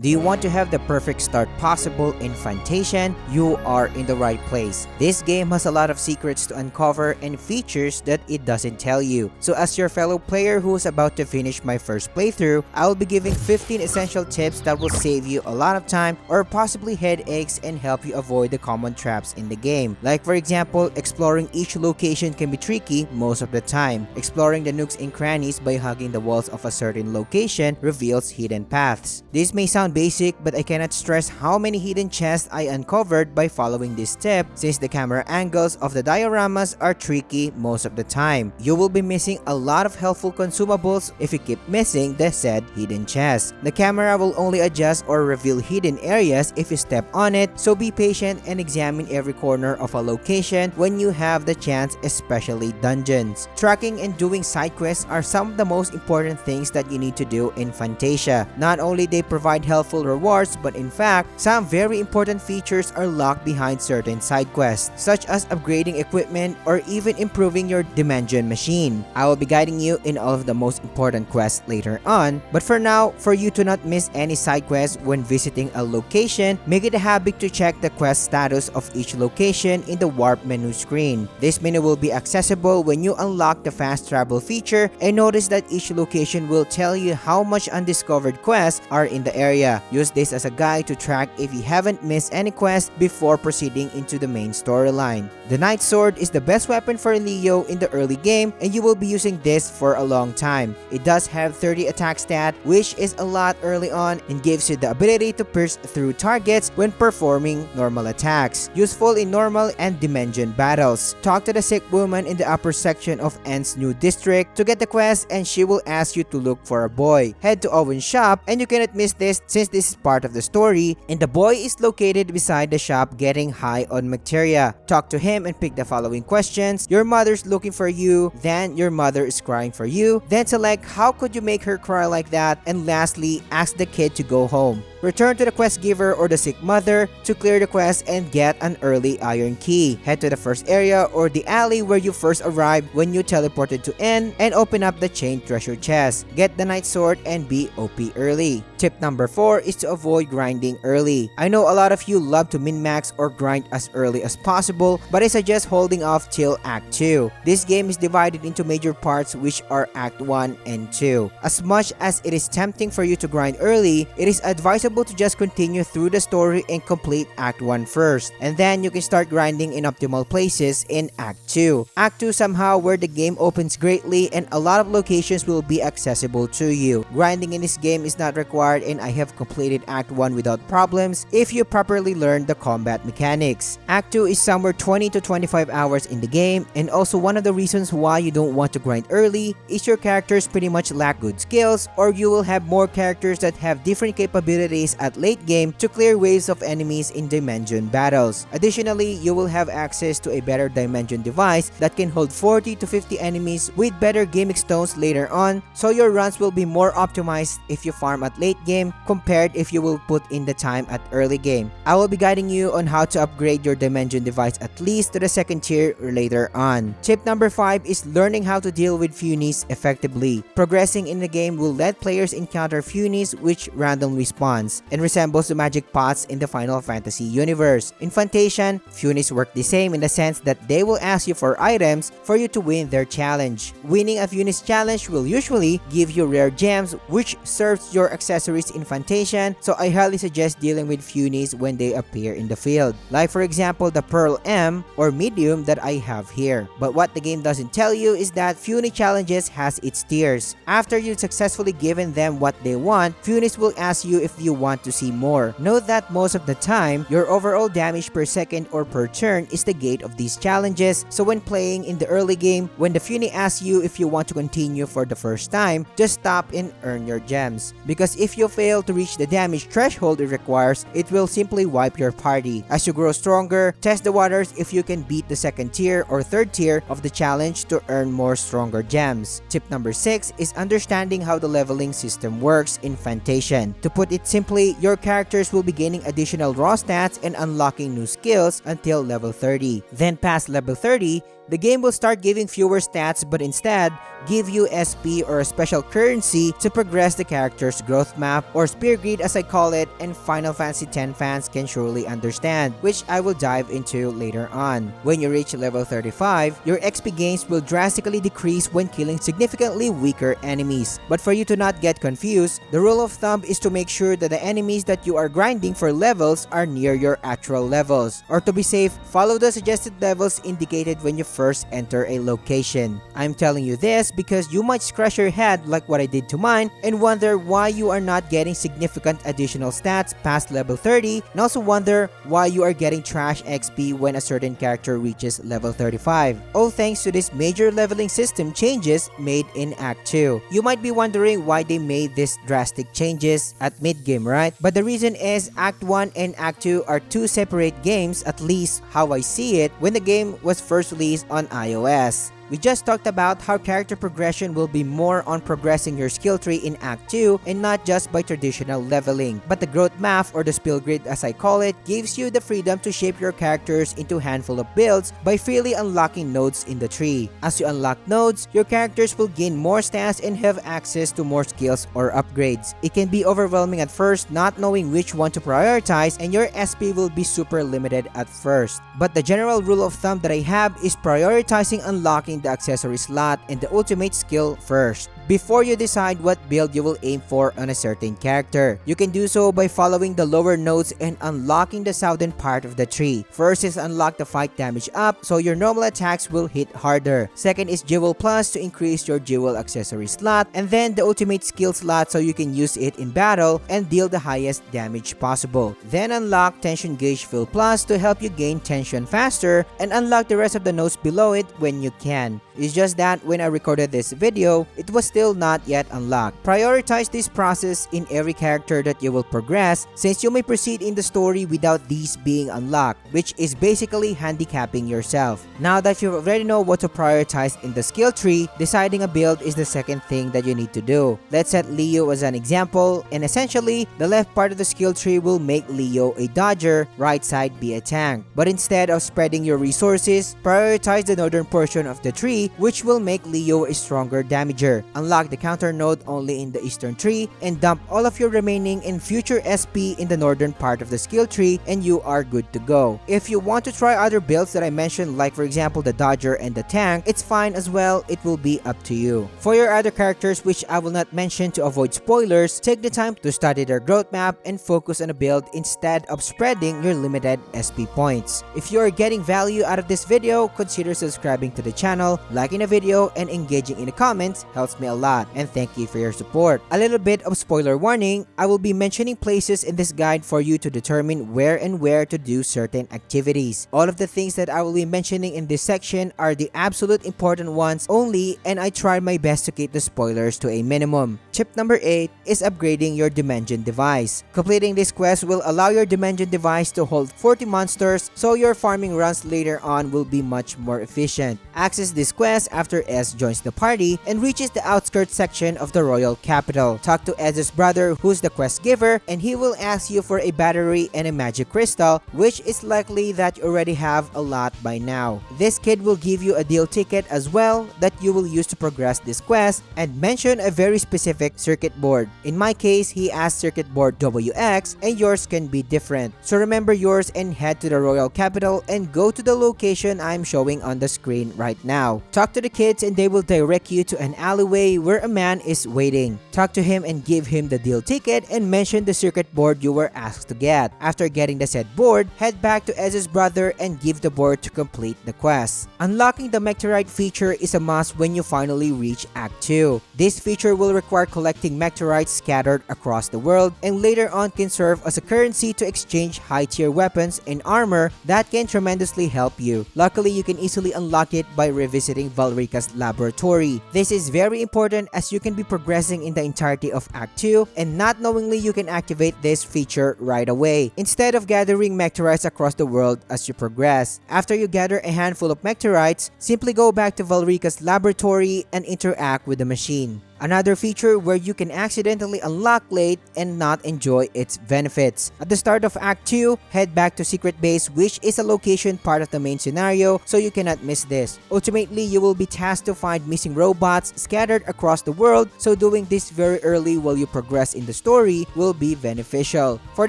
Do you want to have the perfect start possible in Fantasian? You are in the right place. This game has a lot of secrets to uncover and features that it doesn't tell you. So as your fellow player who is about to finish my first playthrough, I will be giving 15 essential tips that will save you a lot of time or possibly headaches and help you avoid the common traps in the game. Like for example, exploring each location can be tricky most of the time. Exploring the nooks and crannies by hugging the walls of a certain location reveals hidden paths. This may sound basic, but I cannot stress how many hidden chests I uncovered by following this step, since the camera angles of the dioramas are tricky most of the time. You will be missing a lot of helpful consumables if you keep missing the said hidden chest. The camera will only adjust or reveal hidden areas if you step on it, so be patient and examine every corner of a location when you have the chance, especially dungeons. Tracking and doing side quests are some of the most important things that you need to do in Fantasia. Not only they provide helpful rewards, but in fact, some very important features are locked behind certain side quests, such as upgrading equipment or even improving your dimension machine. I will be guiding you in all of the most important quests later on, but for now, for you to not miss any side quests when visiting a location, make it a habit to check the quest status of each location in the warp menu screen. This menu will be accessible when you unlock the fast travel feature, and notice that each location will tell you how much undiscovered quests are in the area. Use this as a guide to track if you haven't missed any quests before proceeding into the main storyline. The Knight Sword is the best weapon for Leo in the early game, and you will be using this for a long time. It does have 30 attack stat, which is a lot early on, and gives you the ability to pierce through targets when performing normal attacks. Useful in normal and dimension battles. Talk to the sick woman in the upper section of N's new district to get the quest, and she will ask you to look for a boy. Head to Owen's shop, and you cannot miss this since this is part of the story, and the boy is located beside the shop getting high on materia. Talk to him and pick the following questions. Your mother's looking for you, then your mother is crying for you, then select how could you make her cry like that, and lastly, ask the kid to go home. Return to the quest giver or the sick mother to clear the quest and get an early iron key. Head to the first area or the alley where you first arrived when you teleported to N and open up the chain treasure chest. Get the Knight Sword and be OP early. Tip number 4 is to avoid grinding early. I know a lot of you love to min-max or grind as early as possible, but I suggest holding off till Act 2. This game is divided into major parts, which are Act 1 and 2. As much as it is tempting for you to grind early, it is advisable to just continue through the story and complete Act 1 first, and then you can start grinding in optimal places in Act 2. Act 2 somehow where the game opens greatly and a lot of locations will be accessible to you. Grinding in this game is not required, and I have completed Act 1 without problems if you properly learn the combat mechanics. Act 2 is somewhere 20 to 25 hours in the game, and also one of the reasons why you don't want to grind early is your characters pretty much lack good skills, or you will have more characters that have different capabilities at late game to clear waves of enemies in dimension battles. Additionally, you will have access to a better dimension device that can hold 40 to 50 enemies with better gimmick stones later on, so your runs will be more optimized if you farm at late game compared if you will put in the time at early game. I will be guiding you on how to upgrade your dimension device at least to the second tier later on. Tip number 5 is learning how to deal with Funies effectively. Progressing in the game will let players encounter Funies which randomly spawns and resembles the magic pots in the Final Fantasy universe. In Fantasian, Funies work the same in the sense that they will ask you for items for you to win their challenge. Winning a Funies challenge will usually give you rare gems which serves your accessories in Fantasian, so I highly suggest dealing with Funies when they appear in the field. Like for example the Pearl M or Medium that I have here. But what the game doesn't tell you is that Funie challenges has its tiers. After you've successfully given them what they want, Funies will ask you if you want to see more. Note that most of the time, your overall damage per second or per turn is the gate of these challenges, so when playing in the early game, when the Funie asks you if you want to continue for the first time, just stop and earn your gems. Because if you fail to reach the damage threshold it requires, it will simply wipe your party. As you grow stronger, test the waters if you can beat the second tier or third tier of the challenge to earn more stronger gems. Tip number 6 is understanding how the leveling system works in Fantasian. To put it simply, your characters will be gaining additional raw stats and unlocking new skills until level 30. Then past level 30, the game will start giving fewer stats, but instead give you SP or a special currency to progress the character's growth map, or spear grid as I call it, and Final Fantasy X fans can surely understand, which I will dive into later on. When you reach level 35, your XP gains will drastically decrease when killing significantly weaker enemies. But for you to not get confused, the rule of thumb is to make sure that the enemies that you are grinding for levels are near your actual levels. Or to be safe, follow the suggested levels indicated when you first enter a location. I'm telling you this because you might scratch your head like what I did to mine and wonder why you are not getting significant additional stats past level 30, and also wonder why you are getting trash XP when a certain character reaches level 35. All thanks to this major leveling system changes made in Act 2. You might be wondering why they made these drastic changes at mid-game, right? But the reason is Act 1 and Act 2 are two separate games, at least how I see it, when the game was first released on iOS. We just talked about how character progression will be more on progressing your skill tree in Act 2 and not just by traditional leveling. But the growth map, or the skill grid as I call it, gives you the freedom to shape your characters into a handful of builds by freely unlocking nodes in the tree. As you unlock nodes, your characters will gain more stats and have access to more skills or upgrades. It can be overwhelming at first not knowing which one to prioritize, and your SP will be super limited at first. But the general rule of thumb that I have is prioritizing unlocking the accessory slot and the ultimate skill first, before you decide what build you will aim for on a certain character. You can do so by following the lower nodes and unlocking the southern part of the tree. First is unlock the fight damage up, so your normal attacks will hit harder. Second is Jewel Plus to increase your Jewel accessory slot, and then the ultimate skill slot so you can use it in battle and deal the highest damage possible. Then unlock Tension Gauge Fill Plus to help you gain tension faster, and unlock the rest of the nodes below it when you can. It's just that when I recorded this video, it was still not yet unlocked. Prioritize this process in every character that you will progress, since you may proceed in the story without these being unlocked, which is basically handicapping yourself. Now that you already know what to prioritize in the skill tree, deciding a build is the second thing that you need to do. Let's set Leo as an example, and essentially, the left part of the skill tree will make Leo a dodger, right side be a tank. But instead of spreading your resources, prioritize the northern portion of the tree, which will make Leo a stronger damager. Unlock the counter node only in the eastern tree, and dump all of your remaining and future SP in the northern part of the skill tree, and you are good to go. If you want to try other builds that I mentioned, like for example the dodger and the tank, it's fine as well, it will be up to you. For your other characters, which I will not mention to avoid spoilers, take the time to study their growth map and focus on a build instead of spreading your limited SP points. If you are getting value out of this video, consider subscribing to the channel, liking the video, and engaging in the comments helps me a lot, and thank you for your support. A little bit of spoiler warning, I will be mentioning places in this guide for you to determine where to do certain activities. All of the things that I will be mentioning in this section are the absolute important ones only, and I tried my best to keep the spoilers to a minimum. Tip number 8 is upgrading your Dimension device. Completing this quest will allow your Dimension device to hold 40 monsters, so your farming runs later on will be much more efficient. Access this quest after S joins the party and reaches the outskirts section of the royal capital. Talk to S's brother, who's the quest giver, and he will ask you for a battery and a magic crystal, which is likely that you already have a lot by now. This kid will give you a deal ticket as well that you will use to progress this quest, and mention a very specific circuit board. In my case, he asked circuit board WX, and yours can be different. So remember yours and head to the royal capital and go to the location I'm showing on the screen right now. Talk to the kids and they will direct you to an alleyway where a man is waiting. Talk to him and give him the deal ticket and mention the circuit board you were asked to get. After getting the said board, head back to Ez's brother and give the board to complete the quest. Unlocking the Mecteorite feature is a must when you finally reach Act 2. This feature will require collecting Mecteorites scattered across the world, and later on can serve as a currency to exchange high-tier weapons and armor that can tremendously help you. Luckily, you can easily unlock it by revisiting Valerica's laboratory. This is very important as you can be progressing in the entirety of Act 2, and not knowingly you can activate this feature right away, instead of gathering Mecteorites across the world as you progress. After you gather a handful of Mecteorites, simply go back to Valerica's laboratory and interact with the machine. Another feature where you can accidentally unlock late and not enjoy its benefits. At the start of Act 2, head back to Secret Base, which is a location part of the main scenario, so you cannot miss this. Ultimately, you will be tasked to find missing robots scattered across the world, so doing this very early while you progress in the story will be beneficial. For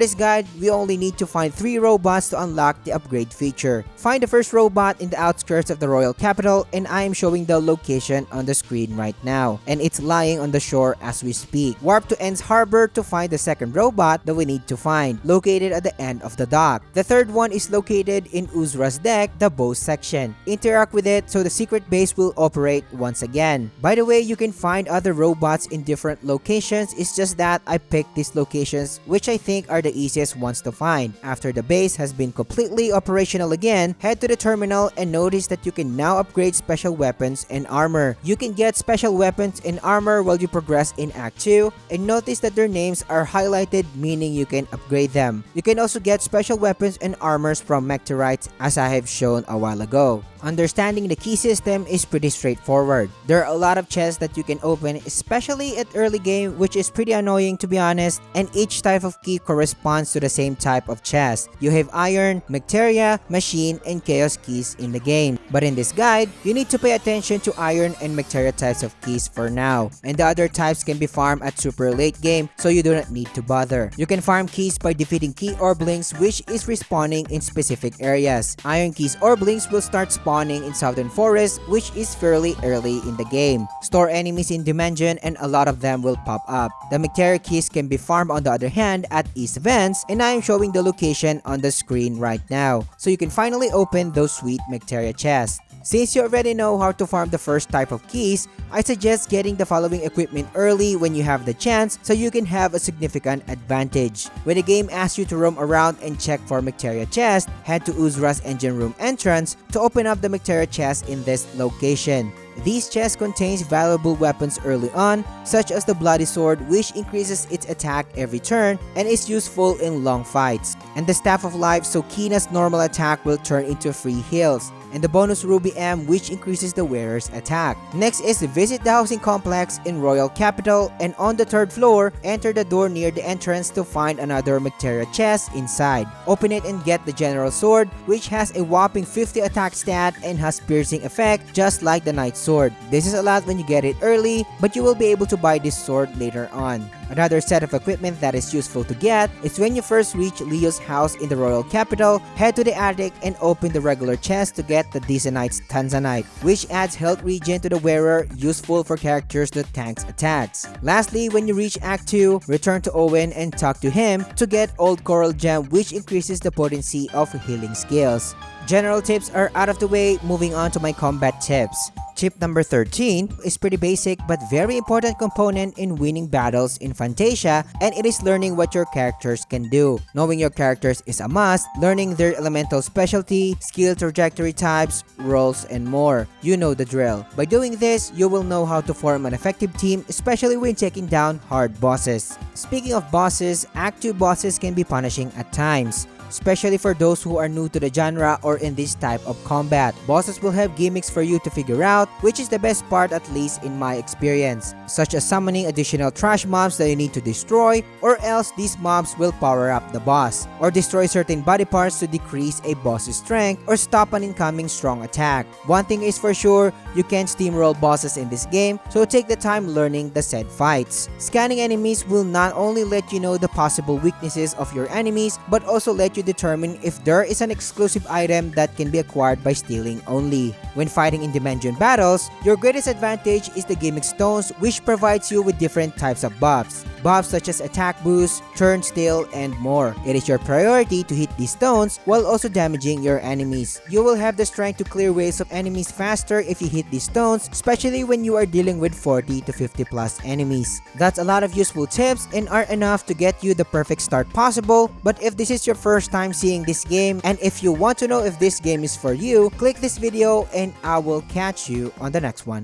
this guide, we only need to find 3 robots to unlock the upgrade feature. Find the first robot in the outskirts of the royal capital, and I am showing the location on the screen right now, and it's lying on the shore as we speak. Warp to End's Harbor to find the second robot that we need to find, located at the end of the dock. The third one is located in Uzra's deck, the bow section. Interact with it so the secret base will operate once again. By the way, you can find other robots in different locations, it's just that I picked these locations which I think are the easiest ones to find. After the base has been completely operational again, head to the terminal and notice that you can now upgrade special weapons and armor. You can get special weapons and armor while you progress in Act 2, and notice that their names are highlighted, meaning you can upgrade them. You can also get special weapons and armors from meteorites, as I have shown a while ago. Understanding the key system is pretty straightforward. There are a lot of chests that you can open, especially at early game, which is pretty annoying to be honest, and each type of key corresponds to the same type of chest. You have iron, materia, machine, and chaos keys in the game. But in this guide, you need to pay attention to iron and materia types of keys for now, and the other types can be farmed at super late game, so you do not need to bother. You can farm keys by defeating key orblings, which is respawning in specific areas. Iron keys orblings will start spawning in Southern Forest, which is fairly early in the game. Store enemies in Dimension and a lot of them will pop up. The materia keys can be farmed on the other hand at East Vents, and I am showing the location on the screen right now, so you can finally open those sweet materia chests. Since you already know how to farm the first type of keys, I suggest getting the following equipment early when you have the chance so you can have a significant advantage. When the game asks you to roam around and check for materia chest, head to Uzra's engine room entrance to open up the materia chest in this location. These chests contains valuable weapons early on, such as the Bloody Sword, which increases its attack every turn and is useful in long fights, and the Staff of Life, so Kina's normal attack will turn into free heals, and the bonus Ruby M, which increases the wearer's attack. Next is visit the housing complex in Royal Capital, and on the 3rd floor, enter the door near the entrance to find another materia chest inside. Open it and get the General Sword, which has a whopping 50 attack stat and has piercing effect just like the Knight Sword. This is a lot when you get it early, but you will be able to buy this sword later on. Another set of equipment that is useful to get is when you first reach Leo's house in the Royal Capital, head to the attic and open the regular chest to get the Decenite's Tanzanite, which adds health regen to the wearer, useful for characters that tanks attacks. Lastly, when you reach Act 2, return to Owen and talk to him to get Old Coral Gem, which increases the potency of healing skills. General tips are out of the way, moving on to my combat tips. Tip number 13 is pretty basic but very important component in winning battles in Fantasia, and it is learning what your characters can do. Knowing your characters is a must, learning their elemental specialty, skill trajectory types, roles, and more. You know the drill. By doing this, you will know how to form an effective team, especially when taking down hard bosses. Speaking of bosses, Act 2 bosses can be punishing at times, especially for those who are new to the genre or in this type of combat. Bosses will have gimmicks for you to figure out, which is the best part at least in my experience, such as summoning additional trash mobs that you need to destroy, or else these mobs will power up the boss, or destroy certain body parts to decrease a boss's strength or stop an incoming strong attack. One thing is for sure, you can steamroll bosses in this game, so take the time learning the said fights. Scanning enemies will not only let you know the possible weaknesses of your enemies, but also let you determine if there is an exclusive item that can be acquired by stealing only. When fighting in Dimension battles, your greatest advantage is the gimmick stones, which provides you with different types of buffs. Buffs such as attack boost, turn steal, and more. It is your priority to hit these stones while also damaging your enemies. You will have the strength to clear waves of enemies faster if you hit these stones, especially when you are dealing with 40 to 50 plus enemies. That's a lot of useful tips and are enough to get you the perfect start possible, but if this is your first time seeing this game and if you want to know if this game is for you, click this video and I will catch you on the next one.